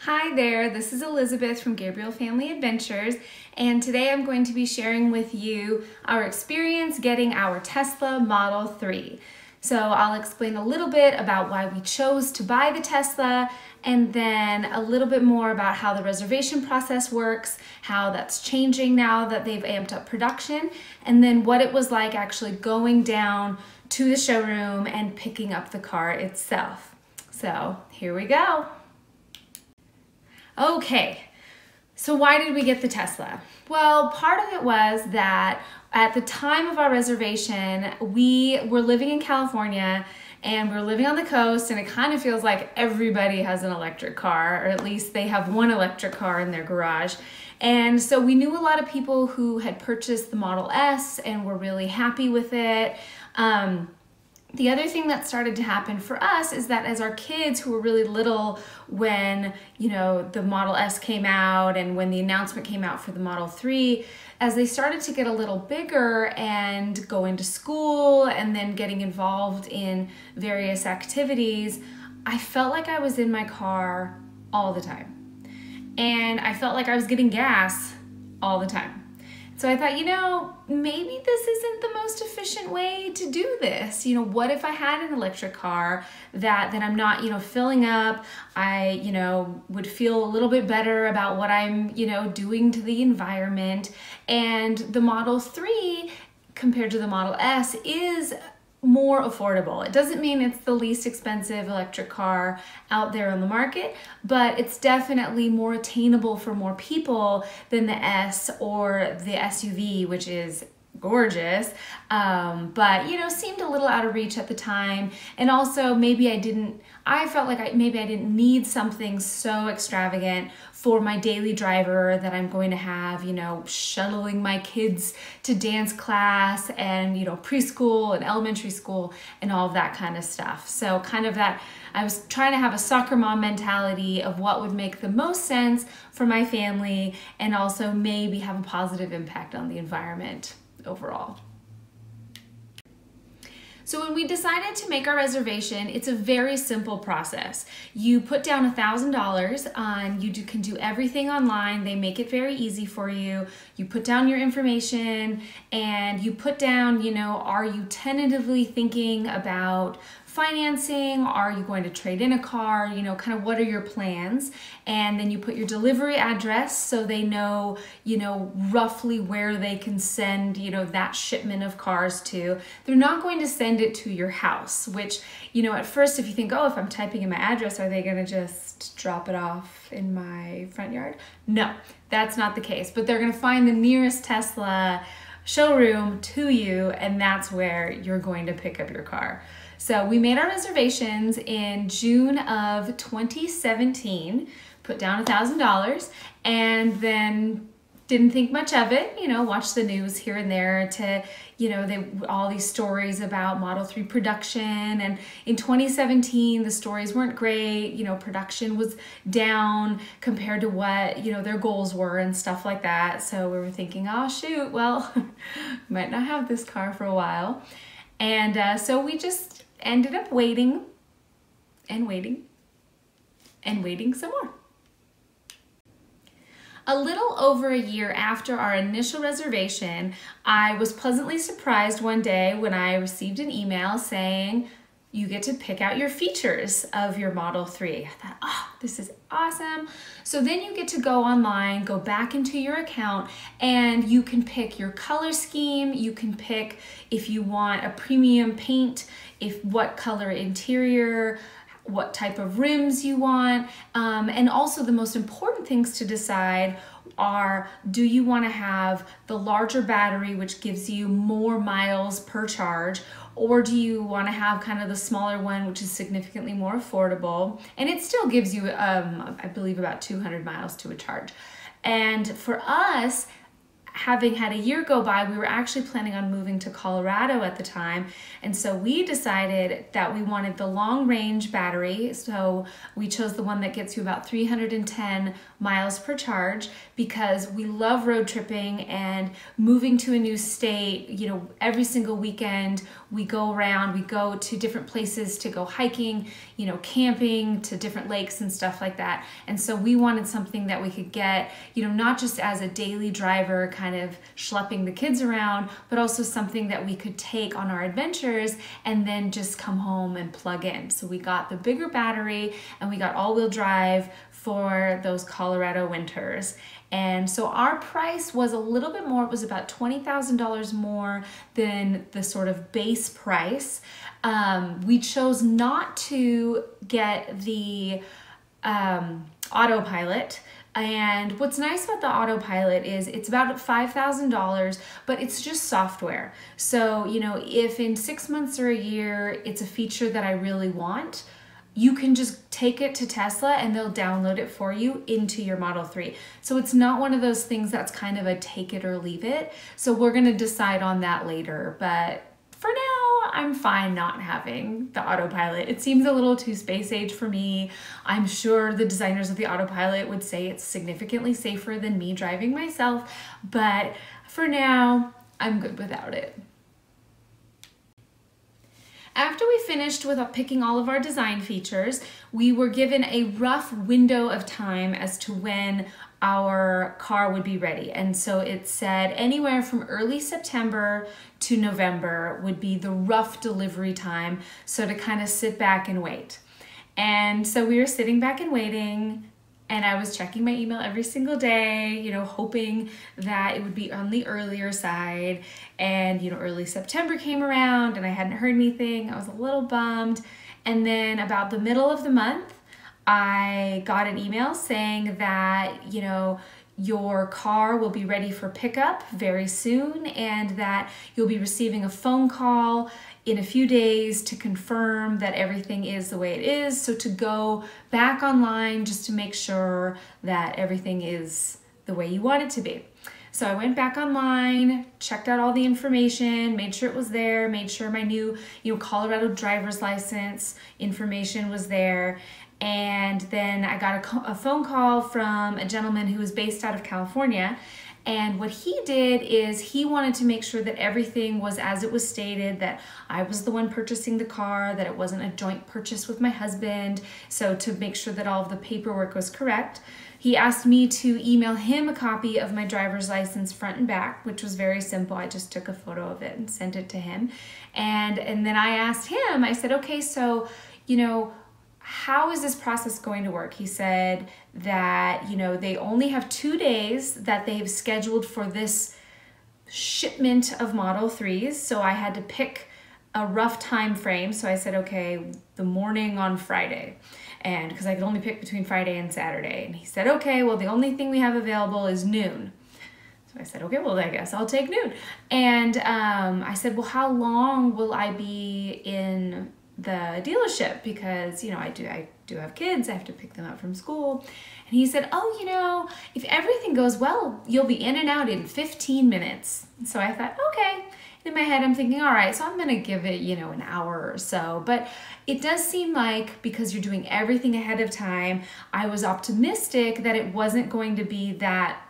Hi there, this is Elizabeth from Gabriel Family Adventures, and today I'm going to be sharing with you our experience getting our Tesla Model 3. So I'll explain a little bit about why we chose to buy the Tesla, and then a little bit more about how the reservation process works, how that's changing now that they've amped up production, and then what it was like actually going down to the showroom and picking up the car itself. So here we go. Okay, so why did we get the Tesla? Well, part of it was that at the time of our reservation, we were living in California and we were living on the coast, and it kind of feels like everybody has an electric car, or at least they have one electric car in their garage. And so we knew a lot of people who had purchased the Model S and were really happy with it. The other thing that started to happen for us is that as our kids, who were really little when, the Model S came out and when the announcement came out for the Model 3, as they started to get a little bigger and going to school and then getting involved in various activities, I felt like I was in my car all the time. And I felt like I was getting gas all the time. So I thought, maybe this isn't the most efficient way to do this. What if I had an electric car that I'm not, filling up? I, would feel a little bit better about what I'm, doing to the environment. And the Model 3 compared to the Model S is more affordable. It doesn't mean it's the least expensive electric car out there on the market, but it's definitely more attainable for more people than the S or the SUV, which is gorgeous, but seemed a little out of reach at the time. And also maybe I felt like maybe I didn't need something so extravagant for my daily driver that I'm going to have, shuttling my kids to dance class and, preschool and elementary school and all of that kind of stuff. So kind of that, I was trying to have a soccer mom mentality of what would make the most sense for my family and also maybe have a positive impact on the environment overall. So when we decided to make our reservation, it's a very simple process. You put down $1,000, you can do everything online. They make it very easy for you. You put down your information and you put down, are you tentatively thinking about financing? Are you going to trade in a car? Kind of what are your plans? And then you put your delivery address so they know, roughly where they can send, that shipment of cars to. They're not going to send it to your house, which, at first if you think, oh, if I'm typing in my address, are they going to just drop it off in my front yard? No, that's not the case. But they're going to find the nearest Tesla showroom to you, and that's where you're going to pick up your car. So we made our reservations in June of 2017, put down $1,000, and then didn't think much of it, watched the news here and there to, all these stories about Model 3 production. And in 2017, the stories weren't great. Production was down compared to what, their goals were and stuff like that. So we were thinking, oh shoot, well, might not have this car for a while. And so we just ended up waiting and waiting and waiting some more. A little over a year after our initial reservation, I was pleasantly surprised one day when I received an email saying, you get to pick out your features of your Model 3. I thought, oh, this is awesome. So then you get to go online, go back into your account, and you can pick your color scheme. You can pick if you want a premium paint, what color interior, what type of rims you want. And also the most important things to decide are, do you want to have the larger battery, which gives you more miles per charge, or do you want to have kind of the smaller one, which is significantly more affordable, and it still gives you, I believe, about 200 miles to a charge. And for us, having had a year go by, we were actually planning on moving to Colorado at the time. And so we decided that we wanted the long range battery. So we chose the one that gets you about 310 miles per charge because we love road tripping and moving to a new state, every single weekend We go around, we go to different places to go hiking, you know, camping, to different lakes and stuff like that. And so we wanted something that we could get, you know, not just as a daily driver kind of schlepping the kids around, but also something that we could take on our adventures and then just come home and plug in. So we got the bigger battery and we got all-wheel drive for those Colorado winters. And so our price was a little bit more. It was about $20,000 more than the sort of base price. We chose not to get the autopilot. And what's nice about the autopilot is it's about $5,000, but it's just software. So, you know, if in 6 months or a year, it's a feature that I really want, you can just take it to Tesla and they'll download it for you into your Model 3. So it's not one of those things that's kind of a take it or leave it. So we're gonna decide on that later, but for now, I'm fine not having the autopilot. It seems a little too space age for me. I'm sure the designers of the autopilot would say it's significantly safer than me driving myself, but for now, I'm good without it. After we finished with picking all of our design features, we were given a rough window of time as to when our car would be ready. And so it said anywhere from early September to November would be the rough delivery time, so to kind of sit back and wait. And so we were sitting back and waiting, and I was checking my email every single day, you know, hoping that it would be on the earlier side. And, you know, early September came around and I hadn't heard anything. I was a little bummed. And then about the middle of the month, I got an email saying that, you know, your car will be ready for pickup very soon and that you'll be receiving a phone call in a few days to confirm that everything is the way it is. So to go back online just to make sure that everything is the way you want it to be. So I went back online, checked out all the information, made sure it was there, made sure my new, you know, Colorado driver's license information was there. And then I got a phone call from a gentleman who was based out of California. And what he did is he wanted to make sure that everything was as it was stated, that I was the one purchasing the car, that it wasn't a joint purchase with my husband. So to make sure that all of the paperwork was correct, he asked me to email him a copy of my driver's license front and back, which was very simple. I just took a photo of it and sent it to him. And then I asked him, I said, okay, so, you know, how is this process going to work? He said that, you know, they only have 2 days that they've scheduled for this shipment of Model 3s. So I had to pick a rough time frame. So I said, okay, the morning on Friday. And because I could only pick between Friday and Saturday. And he said, okay, well, the only thing we have available is noon. So I said, okay, well, I guess I'll take noon. And I said, well, how long will I be in the dealership? Because, you know, I do have kids. I have to pick them up from school. And he said, oh, you know, if everything goes well, you'll be in and out in 15 minutes. So I thought, okay. In my head, I'm thinking, all right, so I'm gonna give it, you know, an hour or so. But it does seem like, because you're doing everything ahead of time, I was optimistic that it wasn't going to be that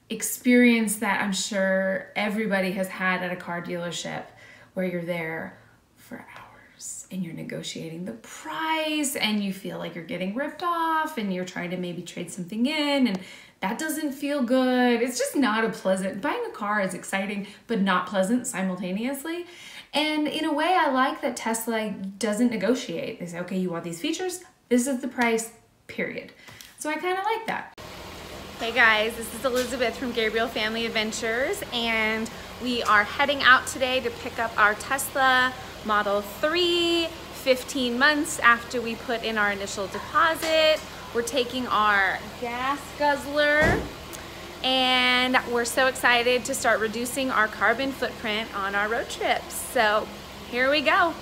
experience that I'm sure everybody has had at a car dealership, where you're there for hours and you're negotiating the price and you feel like you're getting ripped off and you're trying to maybe trade something in, and that doesn't feel good. It's just not a pleasant, buying a car is exciting, but not pleasant simultaneously. And in a way, I like that Tesla doesn't negotiate. They say, okay, you want these features? This is the price, period. So I kind of like that. Hey guys, this is Elizabeth from Gabriel Family Adventures, and we are heading out today to pick up our Tesla Model 3, 15 months after we put in our initial deposit. We're taking our gas guzzler, and we're so excited to start reducing our carbon footprint on our road trips. So here we go.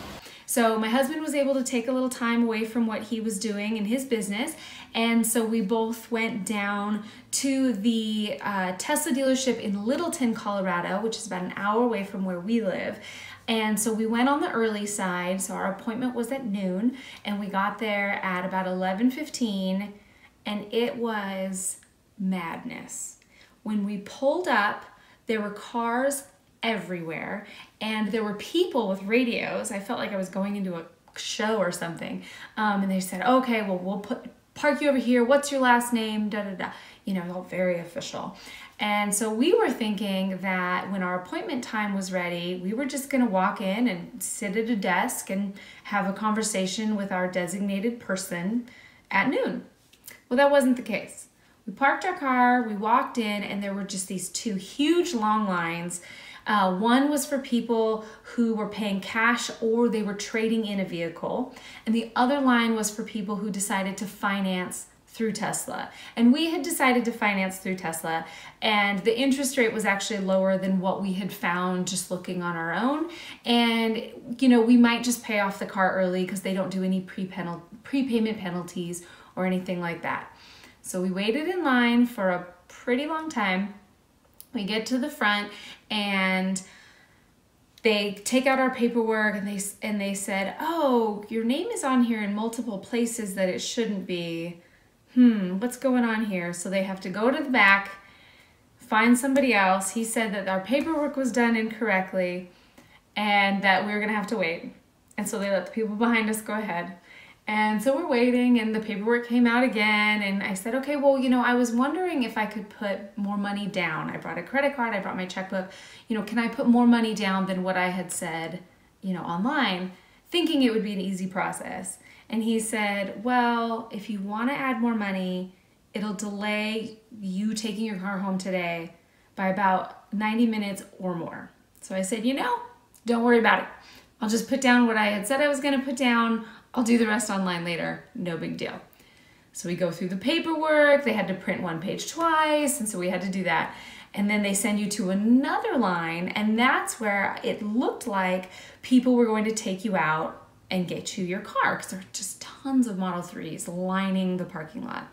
So my husband was able to take a little time away from what he was doing in his business, and so we both went down to the Tesla dealership in Littleton, Colorado, which is about an hour away from where we live. And so we went on the early side, so our appointment was at noon, and we got there at about 11:15, and it was madness. When we pulled up, there were cars everywhere, and there were people with radios. I felt like I was going into a show or something. And they said, okay, well, we'll park you over here. What's your last name? Da, da, da. You know, all very official. And so we were thinking that when our appointment time was ready, we were just going to walk in and sit at a desk and have a conversation with our designated person at noon. Well, that wasn't the case. We parked our car, we walked in, and there were just these two huge long lines. One was for people who were paying cash or they were trading in a vehicle. And the other line was for people who decided to finance through Tesla. And we had decided to finance through Tesla, and the interest rate was actually lower than what we had found just looking on our own. And, you know, we might just pay off the car early because they don't do any prepayment penalties or anything like that. So we waited in line for a pretty long time. We get to the front and they take out our paperwork and they said, oh, your name is on here in multiple places that it shouldn't be. What's going on here? So they have to go to the back, find somebody else. He said that our paperwork was done incorrectly and that we were gonna have to wait. And so they let the people behind us go ahead. And so we're waiting and the paperwork came out again. And I said, okay, well, you know, I was wondering if I could put more money down. I brought a credit card, I brought my checkbook. You know, can I put more money down than what I had said, you know, online, thinking it would be an easy process. And he said, well, if you want to add more money, it'll delay you taking your car home today by about 90 minutes or more. So I said, you know, don't worry about it. I'll just put down what I had said I was going to put down. I'll do the rest online later. No big deal. So we go through the paperwork. They had to print one page twice, and so we had to do that. And then they send you to another line, and that's where it looked like people were going to take you out and get you your car, because there are just tons of Model 3s lining the parking lot.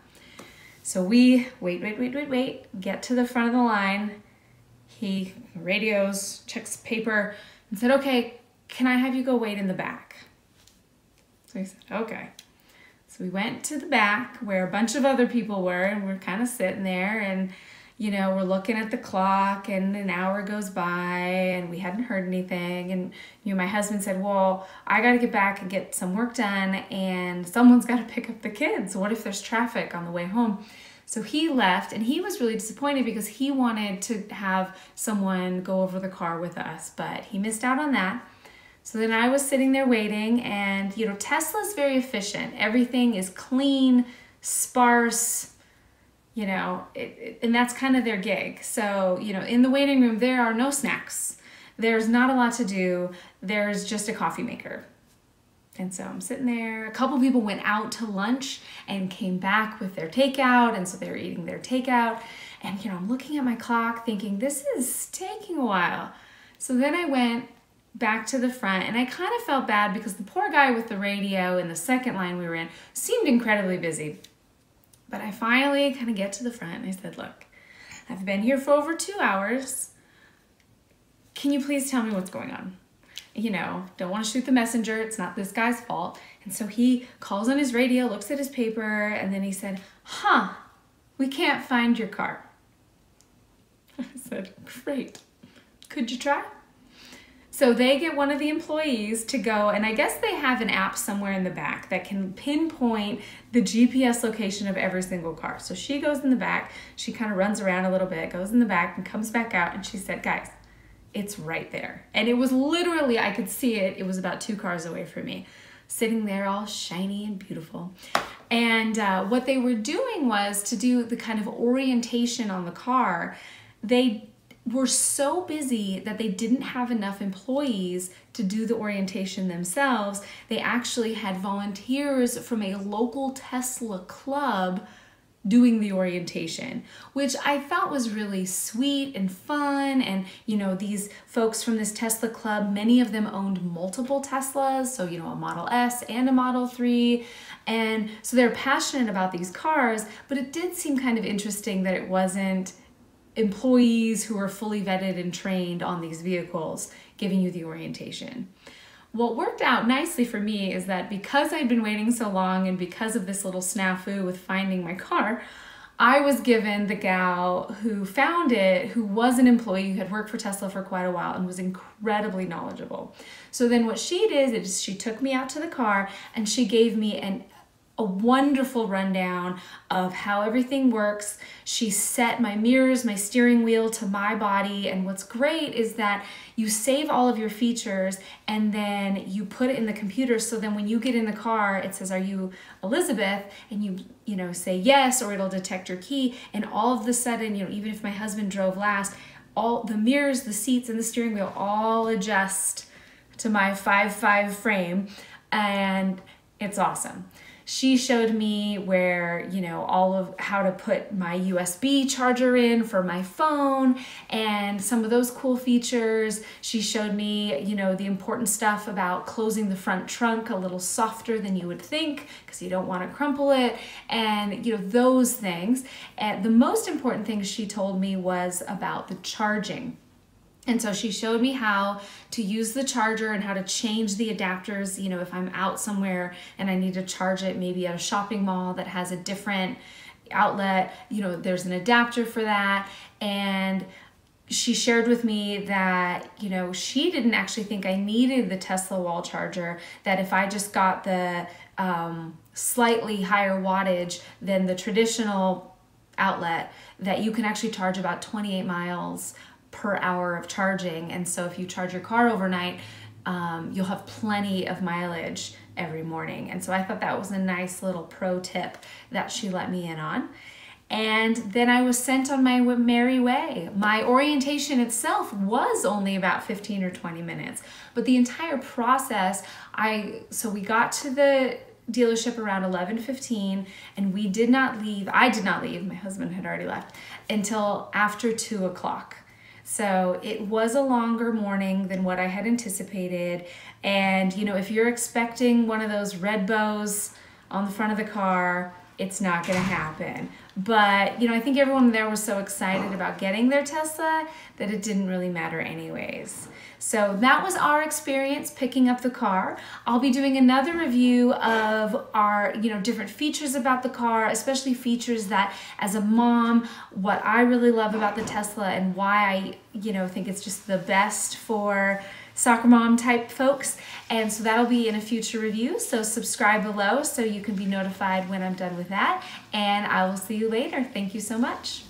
So we wait, get to the front of the line. He radios, checks paper, and said, okay, can I have you go wait in the back? So he said, okay. So we went to the back where a bunch of other people were, and we're kind of sitting there, and you know, we're looking at the clock and an hour goes by and we hadn't heard anything. And, you know, my husband said, well, I got to get back and get some work done and someone's got to pick up the kids. What if there's traffic on the way home? So he left and he was really disappointed because he wanted to have someone go over the car with us, but he missed out on that. So then I was sitting there waiting and, you know, Tesla's very efficient. Everything is clean, sparse, you know, and that's kind of their gig. So, you know, in the waiting room, there are no snacks. There's not a lot to do. There's just a coffee maker. And so I'm sitting there. A couple people went out to lunch and came back with their takeout. And so they were eating their takeout. And, you know, I'm looking at my clock thinking, this is taking a while. So then I went back to the front and I kind of felt bad because the poor guy with the radio in the second line we were in seemed incredibly busy. But I finally kind of get to the front and I said, look, I've been here for over 2 hours. Can you please tell me what's going on? You know, don't want to shoot the messenger. It's not this guy's fault. And so he calls on his radio, looks at his paper, and then he said, we can't find your car. I said, great. Could you try? So they get one of the employees to go, and I guess they have an app somewhere in the back that can pinpoint the GPS location of every single car. So she goes in the back, she kind of runs around a little bit, goes in the back and comes back out, and she said, guys, it's right there. And it was literally, I could see it, it was about 2 cars away from me, sitting there all shiny and beautiful. And what they were doing was to do the kind of orientation on the car. They were so busy that they didn't have enough employees to do the orientation themselves. They actually had volunteers from a local Tesla club doing the orientation, which I thought was really sweet and fun. And, you know, these folks from this Tesla club, many of them owned multiple Teslas. So, you know, a Model S and a Model 3. And so they're passionate about these cars, but it did seem kind of interesting that it wasn't employees who are fully vetted and trained on these vehicles giving you the orientation. What worked out nicely for me is that because I'd been waiting so long and because of this little snafu with finding my car, I was given the gal who found it, who was an employee who had worked for Tesla for quite a while and was incredibly knowledgeable. So then what she did is she took me out to the car and she gave me a wonderful rundown of how everything works. She set my mirrors, my steering wheel to my body, and what's great is that you save all of your features and then you put it in the computer, so then when you get in the car it says, "Are you Elizabeth?" and you know say yes, or it'll detect your key, and all of a sudden, you know, even if my husband drove last, all the mirrors, the seats, and the steering wheel all adjust to my 5'5" frame, and it's awesome. She showed me where, you know, all of how to put my USB charger in for my phone and some of those cool features. She showed me, you know, the important stuff about closing the front trunk a little softer than you would think because you don't want to crumple it, and, you know, those things. And the most important thing she told me was about the charging. And so she showed me how to use the charger and how to change the adapters, you know, if I'm out somewhere and I need to charge it, maybe at a shopping mall that has a different outlet, you know, there's an adapter for that. And she shared with me that, you know, she didn't actually think I needed the Tesla wall charger, that if I just got the slightly higher wattage than the traditional outlet, that you can actually charge about 28 miles per hour of charging. And so if you charge your car overnight, you'll have plenty of mileage every morning. And so I thought that was a nice little pro tip that she let me in on. And then I was sent on my merry way. My orientation itself was only about 15 or 20 minutes, but the entire process, so we got to the dealership around 11:15, and I did not leave, my husband had already left, until after 2 o'clock. So it was a longer morning than what I had anticipated. And, you know, if you're expecting one of those red bows on the front of the car, it's not going to happen. But, you know, I think everyone there was so excited about getting their Tesla that it didn't really matter anyways. So that was our experience picking up the car. I'll be doing another review of our, you know, different features about the car, especially features that as a mom, what I really love about the Tesla and why I, you know, think it's just the best for soccer mom type folks. And so that'll be in a future review. So subscribe below so you can be notified when I'm done with that. And I will see you later. Thank you so much.